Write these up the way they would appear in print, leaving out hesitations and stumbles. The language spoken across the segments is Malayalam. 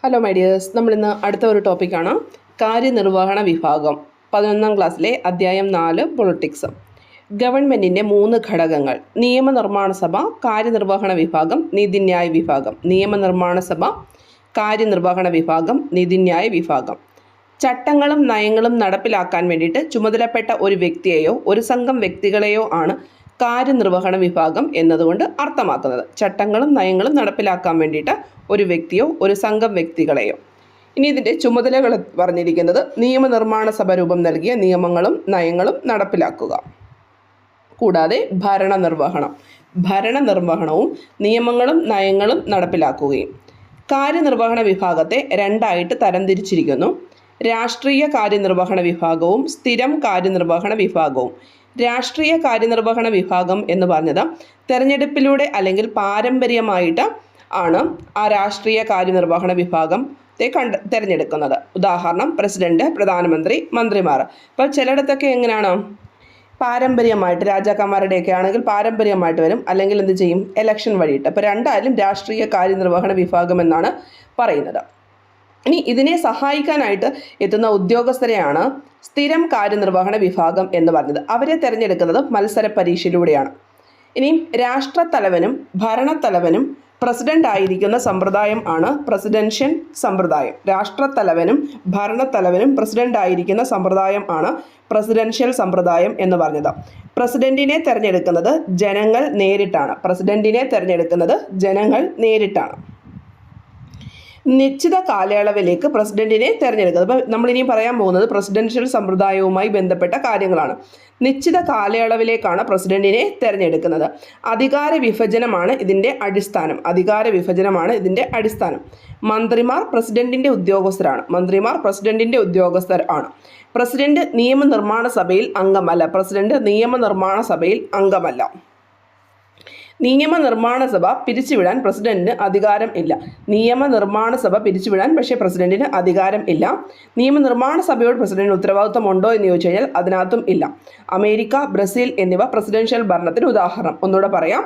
ഹലോ മൈ ഡിയേഴ്സ്, നമ്മളിന്ന് അടുത്ത ഒരു ടോപ്പിക്കാണ് കാര്യനിർവഹണ വിഭാഗം. 11ാം ക്ലാസ്സിലെ അധ്യായം 4 പൊളിറ്റിക്സ്. ഗവൺമെൻറ്റിൻ്റെ 3 ഘടകങ്ങൾ: നിയമനിർമ്മാണ സഭ, കാര്യനിർവഹണ വിഭാഗം, നീതിന്യായ വിഭാഗം. നിയമനിർമ്മാണ സഭ, കാര്യനിർവഹണ വിഭാഗം, നീതിന്യായ വിഭാഗം. ചട്ടങ്ങളും നയങ്ങളും നടപ്പിലാക്കാൻ വേണ്ടിയിട്ട് ചുമതലപ്പെട്ട ഒരു വ്യക്തിയെയോ ഒരു സംഘം വ്യക്തികളെയോ ആണ് കാര്യനിർവഹണ വിഭാഗം എന്നതുകൊണ്ട് അർത്ഥമാക്കുന്നത്. ചട്ടങ്ങളും നയങ്ങളും നടപ്പിലാക്കാൻ വേണ്ടിയിട്ട് ഒരു വ്യക്തിയോ ഒരു സംഘം വ്യക്തികളെയോ. ഇനി ഇതിൻ്റെ ചുമതലകൾ പറഞ്ഞിരിക്കുന്നത്: നിയമനിർമ്മാണ സഭ രൂപം നൽകിയ നിയമങ്ങളും നയങ്ങളും നടപ്പിലാക്കുക. കൂടാതെ ഭരണനിർവഹണവും നിയമങ്ങളും നയങ്ങളും നടപ്പിലാക്കുകയും. കാര്യനിർവഹണ വിഭാഗത്തെ രണ്ടായിട്ട് തരംതിരിച്ചിരിക്കുന്നു: രാഷ്ട്രീയ കാര്യനിർവഹണ വിഭാഗവും സ്ഥിരം കാര്യനിർവഹണ വിഭാഗവും. രാഷ്ട്രീയ കാര്യനിർവഹണ വിഭാഗം എന്ന് പറഞ്ഞത് തെരഞ്ഞെടുപ്പിലൂടെ അല്ലെങ്കിൽ പാരമ്പര്യമായിട്ട് ആണ് ആ രാഷ്ട്രീയ കാര്യനിർവഹണ വിഭാഗത്തെ തിരഞ്ഞെടുക്കുന്നത്. ഉദാഹരണം: പ്രസിഡന്റ്, പ്രധാനമന്ത്രി, മന്ത്രിമാർ. അപ്പോൾ ചിലയിടത്തൊക്കെ എങ്ങനെയാണ് പാരമ്പര്യമായിട്ട്, രാജാക്കന്മാരുടെയൊക്കെ ആണെങ്കിൽ പാരമ്പര്യമായിട്ട് വരും, അല്ലെങ്കിൽ എന്ത് ചെയ്യും, എലക്ഷൻ വഴിയിട്ട്. അപ്പോൾ രണ്ടായാലും രാഷ്ട്രീയ കാര്യനിർവഹണ വിഭാഗം എന്നാണ് പറയുന്നത്. ഇനി ഇതിനെ സഹായിക്കാനായിട്ട് എത്തുന്ന ഉദ്യോഗസ്ഥരെയാണ് സ്ഥിരം കാര്യനിർവഹണ വിഭാഗം എന്ന് പറഞ്ഞത്. അവരെ തിരഞ്ഞെടുക്കുന്നത് മത്സര പരീക്ഷയിലൂടെയാണ്. ഇനി രാഷ്ട്രത്തലവനും ഭരണത്തലവനും പ്രസിഡന്റ് ആയിരിക്കുന്ന സമ്പ്രദായം ആണ് പ്രസിഡൻഷ്യൽ സമ്പ്രദായം. രാഷ്ട്രത്തലവനും ഭരണത്തലവനും പ്രസിഡന്റ് ആയിരിക്കുന്ന സമ്പ്രദായം ആണ് പ്രസിഡൻഷ്യൽ സമ്പ്രദായം എന്ന് പറഞ്ഞത്. പ്രസിഡന്റിനെ തിരഞ്ഞെടുക്കുന്നത് ജനങ്ങൾ നേരിട്ടാണ്. നിശ്ചിത കാലയളവിലേക്ക് പ്രസിഡന്റിനെ തിരഞ്ഞെടുക്കുന്നത്. അപ്പോൾ നമ്മളിനിയും പറയാൻ പോകുന്നത് പ്രസിഡൻഷ്യൽ സമ്പ്രദായവുമായി ബന്ധപ്പെട്ട കാര്യങ്ങളാണ്. നിശ്ചിത കാലയളവിലേക്കാണ് പ്രസിഡന്റിനെ തിരഞ്ഞെടുക്കുന്നത്. അധികാര വിഭജനമാണ് ഇതിൻ്റെ അടിസ്ഥാനം. മന്ത്രിമാർ പ്രസിഡന്റിൻ്റെ ഉദ്യോഗസ്ഥരാണ്. പ്രസിഡന്റ് നിയമനിർമ്മാണ സഭയിൽ അംഗമല്ല. നിയമനിർമ്മാണ സഭ പിരിച്ചുവിടാൻ പ്രസിഡന്റിന് അധികാരം ഇല്ല. പക്ഷേ പ്രസിഡന്റിന് അധികാരം ഇല്ല. നിയമനിർമ്മാണ സഭയോട് പ്രസിഡന്റിന് ഉത്തരവാദിത്വം ഉണ്ടോ എന്ന് ചോദിച്ചു കഴിഞ്ഞാൽ അതിനകത്തും ഇല്ല. അമേരിക്ക, ബ്രസീൽ എന്നിവ പ്രസിഡൻഷ്യൽ ഭരണത്തിന് ഉദാഹരണം. ഒന്നുകൂടെ പറയാം.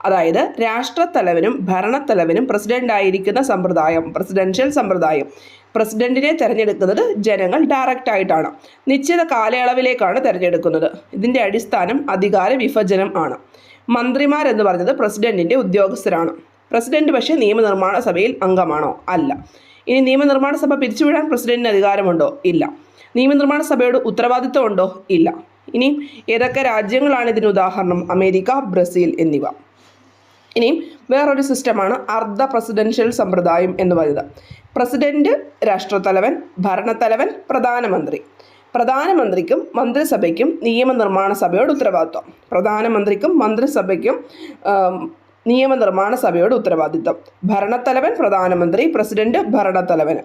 അതായത് രാഷ്ട്രത്തലവനും ഭരണത്തലവനും പ്രസിഡന്റ് ആയിരിക്കുന്ന സമ്പ്രദായം പ്രസിഡൻഷ്യൽ സമ്പ്രദായം. പ്രസിഡന്റിനെ തിരഞ്ഞെടുക്കുന്നത് ജനങ്ങൾ ഡയറക്റ്റ് ആയിട്ടാണ്. നിശ്ചിത കാലയളവിലേക്കാണ് തിരഞ്ഞെടുക്കുന്നത്. ഇതിൻ്റെ അടിസ്ഥാനം അധികാര വിഭജനം ആണ്. മന്ത്രിമാരെന്ന് പറഞ്ഞത് പ്രസിഡന്റിൻ്റെ ഉദ്യോഗസ്ഥരാണ്. പ്രസിഡന്റ് പക്ഷേ നിയമനിർമ്മാണ സഭയിൽ അംഗമാണോ? അല്ല. ഇനി നിയമനിർമ്മാണ സഭ പിരിച്ചുവിടാൻ പ്രസിഡന്റിന് അധികാരമുണ്ടോ? ഇല്ല. നിയമനിർമ്മാണ സഭയോട് ഉത്തരവാദിത്വം ഉണ്ടോ? ഇല്ല. ഇനി ഏതൊക്കെ രാജ്യങ്ങളാണ് ഇതിന് ഉദാഹരണം? അമേരിക്ക, ബ്രസീൽ എന്നിവ. ഇനിയും വേറൊരു സിസ്റ്റമാണ് അർദ്ധ പ്രസിഡൻഷ്യൽ സമ്പ്രദായം എന്ന് പറയുന്നത്. പ്രസിഡന്റ്, രാഷ്ട്രത്തലവൻ, ഭരണത്തലവൻ, പ്രധാനമന്ത്രി. പ്രധാനമന്ത്രിക്കും മന്ത്രിസഭയ്ക്കും നിയമനിർമ്മാണ സഭയോട് ഉത്തരവാദിത്വം. നിയമനിർമ്മാണ സഭയോട് ഉത്തരവാദിത്വം. ഭരണത്തലവൻ പ്രധാനമന്ത്രി, പ്രസിഡന്റ് ഭരണത്തലവന്.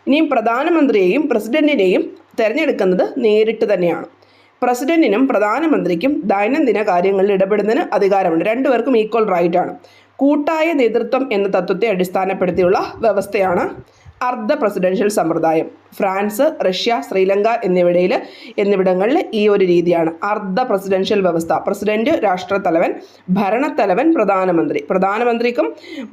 ഇനിയും പ്രധാനമന്ത്രിയെയും പ്രസിഡന്റിനെയും തിരഞ്ഞെടുക്കുന്നത് നേരിട്ട് തന്നെയാണ്. പ്രസിഡന്റിനും പ്രധാനമന്ത്രിക്കും ദൈനംദിന കാര്യങ്ങളിൽ ഇടപെടുന്നതിന് അധികാരമുണ്ട്. രണ്ടുപേർക്കും ഈക്വൽ റൈറ്റ് ആണ്. കൂട്ടായ നേതൃത്വം എന്ന തത്വത്തെ അടിസ്ഥാനപ്പെടുത്തിയുള്ള വ്യവസ്ഥയാണ് അർദ്ധ പ്രസിഡൻഷ്യൽ സമ്പ്രദായം. ഫ്രാൻസ്, റഷ്യ, ശ്രീലങ്ക എന്നിവിടങ്ങളിൽ ഈ ഒരു രീതിയാണ് അർദ്ധ പ്രസിഡൻഷ്യൽ വ്യവസ്ഥ. പ്രസിഡന്റ്, രാഷ്ട്രത്തലവൻ, ഭരണത്തലവൻ, പ്രധാനമന്ത്രി. പ്രധാനമന്ത്രിക്കും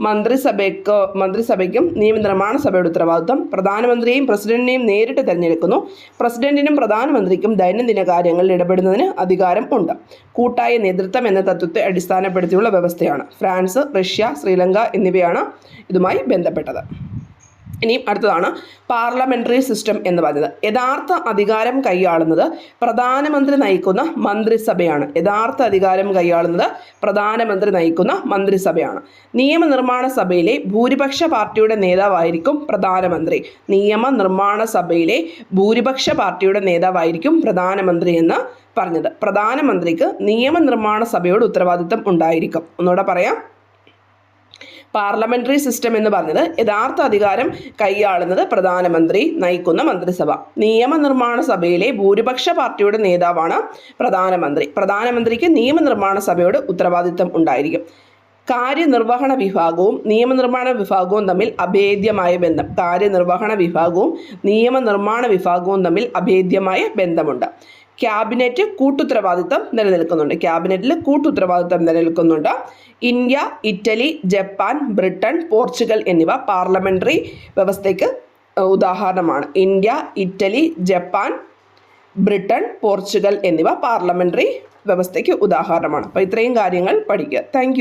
മന്ത്രിസഭയ്ക്കും നിയമനിർമ്മാണ സഭയുടെ ഉത്തരവാദിത്വം. പ്രധാനമന്ത്രിയെയും പ്രസിഡന്റിനെയും നേരിട്ട് തിരഞ്ഞെടുക്കുന്നു. പ്രസിഡന്റിനും പ്രധാനമന്ത്രിക്കും ദൈനംദിന കാര്യങ്ങളിൽ ഇടപെടുന്നതിന് അധികാരം ഉണ്ട്. കൂട്ടായ നേതൃത്വം എന്ന തത്വത്തെ അടിസ്ഥാനപ്പെടുത്തിയുള്ള വ്യവസ്ഥയാണ്. ഫ്രാൻസ്, റഷ്യ, ശ്രീലങ്ക എന്നിവയാണ് ഇതുമായി ബന്ധപ്പെട്ടത്. ഇനി അടുത്തതാണ് പാർലമെൻ്ററി സിസ്റ്റം എന്ന് പറയുന്നത്. യഥാർത്ഥ അധികാരം കൈയാളുന്നത് പ്രധാനമന്ത്രി നയിക്കുന്ന മന്ത്രിസഭയാണ്. നിയമനിർമ്മാണ സഭയിലെ ഭൂരിപക്ഷ പാർട്ടിയുടെ നേതാവായിരിക്കും പ്രധാനമന്ത്രി എന്ന് പറഞ്ഞത്. പ്രധാനമന്ത്രിക്ക് നിയമനിർമ്മാണ സഭയോട് ഉത്തരവാദിത്തം ഉണ്ടായിരിക്കും. ഒന്നുകൂടെ പറയാം. പാർലമെൻ്ററി സിസ്റ്റം എന്ന് പറഞ്ഞത് യഥാർത്ഥ അധികാരം കൈയാളുന്നത് പ്രധാനമന്ത്രി നയിക്കുന്ന മന്ത്രിസഭ. നിയമനിർമ്മാണ സഭയിലെ ഭൂരിപക്ഷ പാർട്ടിയുടെ നേതാവാണ് പ്രധാനമന്ത്രിക്ക് നിയമനിർമ്മാണ സഭയോട് ഉത്തരവാദിത്തം ഉണ്ടായിരിക്കും. കാര്യനിർവഹണ വിഭാഗവും നിയമനിർമ്മാണ വിഭാഗവും തമ്മിൽ അഭേദ്യമായ ബന്ധമുണ്ട്. ക്യാബിനറ്റിൽ കൂട്ടുത്തരവാദിത്തം നിലനിൽക്കുന്നുണ്ട്. India, Italy, Japan, Britain, Portugal എന്നിവ പാർലമെൻ്ററി വ്യവസ്ഥയ്ക്ക് ഉദാഹരണമാണ്. India, Italy, Japan, Britain, Portugal എന്നിവ പാർലമെൻ്ററി വ്യവസ്ഥയ്ക്ക് ഉദാഹരണമാണ്. അപ്പോൾ ഇത്രയും കാര്യങ്ങൾ പഠിക്കുക. താങ്ക്